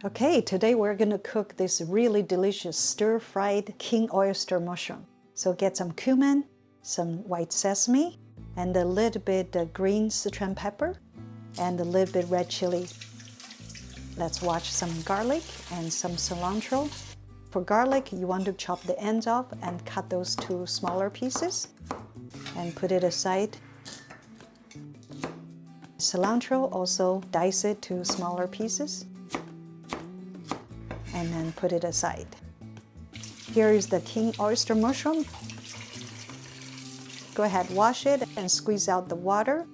Okay, today we're gonna cook this really delicious stir-fried king oyster mushroom. So get some cumin, some white sesame, and a little bit green Szechuan pepper, and a little bit red chili. Let's wash some garlic and some cilantro. For garlic, you want to chop the ends off and cut those to smaller pieces and put it aside. Cilantro, also dice it to smaller pieces and then put it aside. Here is the king oyster mushroom. Go ahead, wash it and squeeze out the water.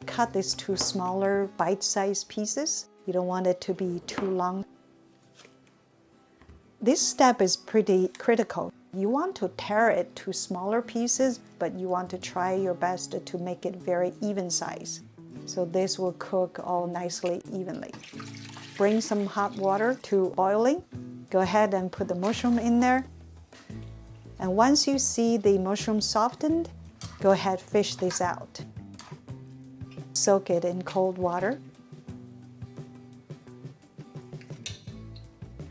Cut this to smaller bite-sized pieces. You don't want it to be too long. This step is pretty critical. You want to tear it to smaller pieces, but you want to try your best to make it very even size. So this will cook all nicely evenly. Bring some hot water to boiling. Go ahead and put the mushroom in there. And once you see the mushroom softened, go ahead, fish this out. Soak it in cold water.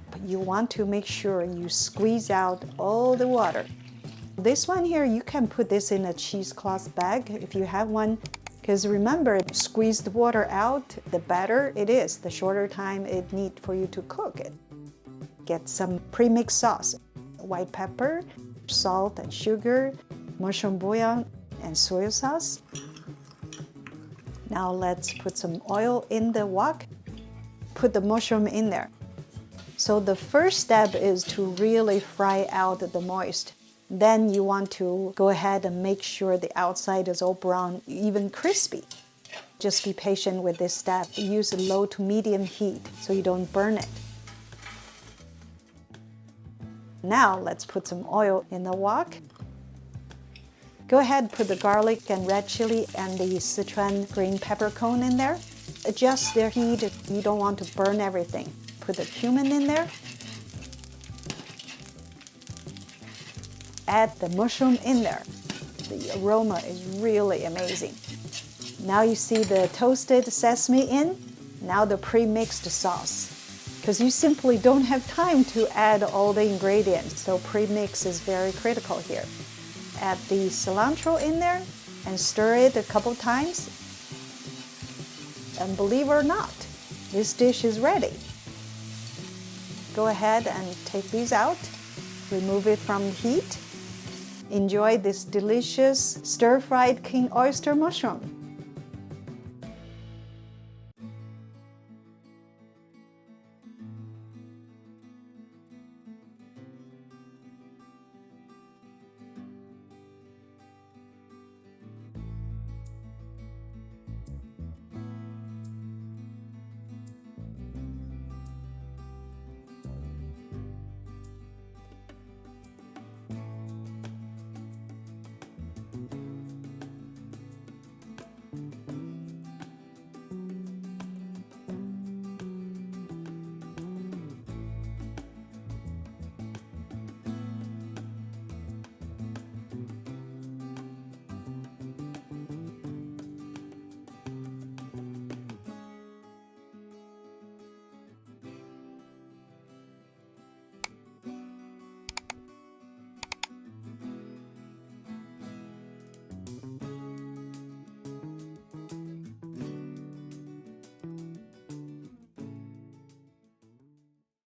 But you want to make sure you squeeze out all the water. This one here, you can put this in a cheesecloth bag if you have one. Because remember, squeeze the water out, the better it is, the shorter time it needs for you to cook it. Get some pre-mixed sauce, white pepper, salt and sugar, mushroom bouillon, and soy sauce. Now let's put some oil in the wok. Put the mushroom in there. So the first step is to really fry out the moist. Then you want to go ahead and make sure the outside is all brown, even crispy. Just be patient with this step. Use a low to medium heat so you don't burn it. Now let's put some oil in the wok. Go ahead, put the garlic and red chili and the Szechuan green peppercorn in there. Adjust their heat. You don't want to burn everything. Put the cumin in there. Add the mushroom in there. The aroma is really amazing. Now you see the toasted sesame in. Now the pre-mixed sauce. Because you simply don't have time to add all the ingredients, so pre-mix is very critical here. Add the cilantro in there and stir it a couple times. And believe it or not, this dish is ready. Go ahead and take these out. Remove it from heat. Enjoy this delicious stir-fried king oyster mushroom.